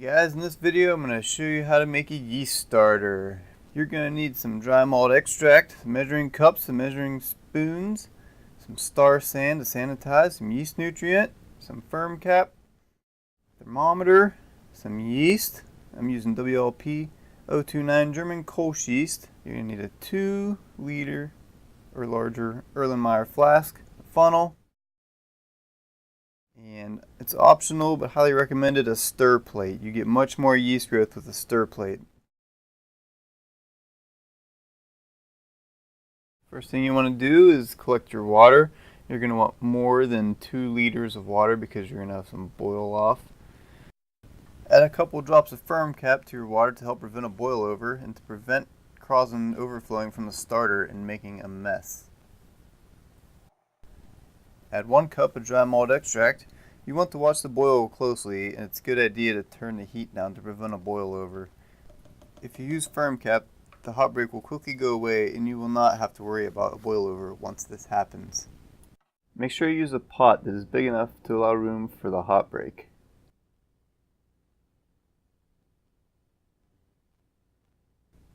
Guys, in this video I'm going to show you how to make a yeast starter. You're going to need some dry malt extract, some measuring cups, some measuring spoons, some star sand to sanitize, some yeast nutrient, some ferm cap, thermometer, some yeast. I'm using WLP 029 German Kolsch yeast. You're going to need a 2-liter or larger Erlenmeyer flask, a funnel, and it's optional but highly recommended, a stir plate. You get much more yeast growth with a stir plate. First thing you want to do is collect your water. You're going to want more than 2 liters of water because you're going to have some boil off. Add a couple drops of ferm cap to your water to help prevent a boil over and to prevent causing overflowing from the starter and making a mess. Add 1 cup of dry malt extract. You want to watch the boil closely, and it's a good idea to turn the heat down to prevent a boil over. If you use ferm cap, the hot break will quickly go away and you will not have to worry about a boil over once this happens. Make sure you use a pot that is big enough to allow room for the hot break.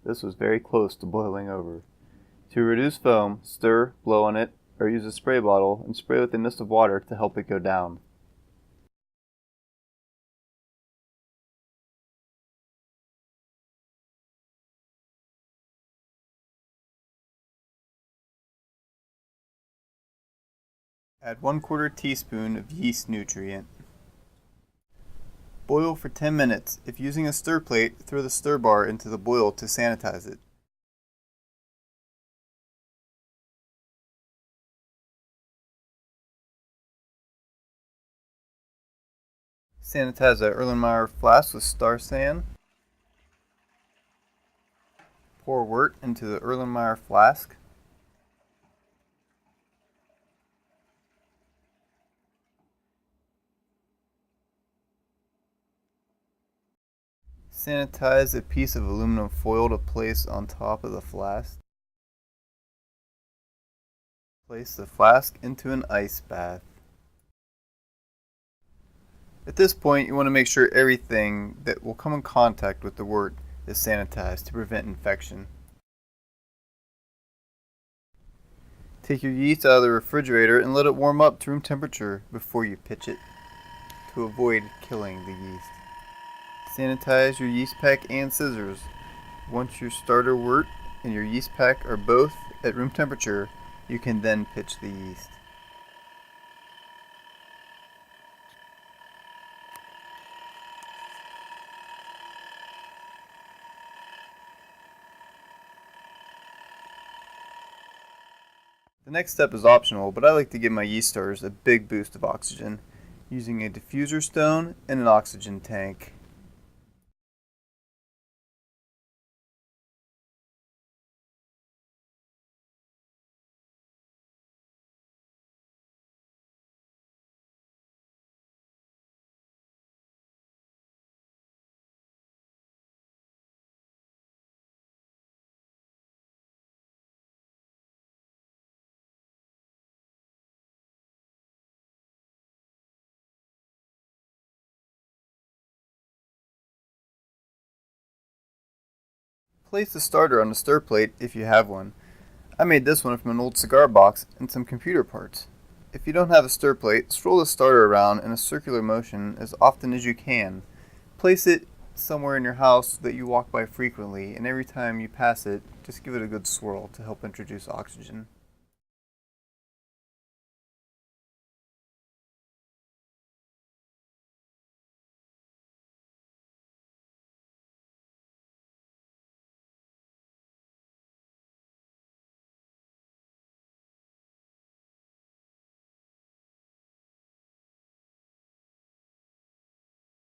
This was very close to boiling over. To reduce foam, stir, blow on it, or use a spray bottle and spray with a mist of water to help it go down. Add 1/4 teaspoon of yeast nutrient. Boil for 10 minutes. If using a stir plate, throw the stir bar into the boil to sanitize it. Sanitize a Erlenmeyer flask with star sand. Pour wort into the Erlenmeyer flask. Sanitize a piece of aluminum foil to place on top of the flask. Place the flask into an ice bath. At this point, you want to make sure everything that will come in contact with the wort is sanitized to prevent infection. Take your yeast out of the refrigerator and let it warm up to room temperature before you pitch it to avoid killing the yeast. Sanitize your yeast pack and scissors. Once your starter wort and your yeast pack are both at room temperature, you can then pitch the yeast. The next step is optional, but I like to give my yeast starters a big boost of oxygen using a diffuser stone and an oxygen tank. Place the starter on a stir plate if you have one. I made this one from an old cigar box and some computer parts. If you don't have a stir plate, stroll the starter around in a circular motion as often as you can. Place it somewhere in your house that you walk by frequently, and every time you pass it, just give it a good swirl to help introduce oxygen.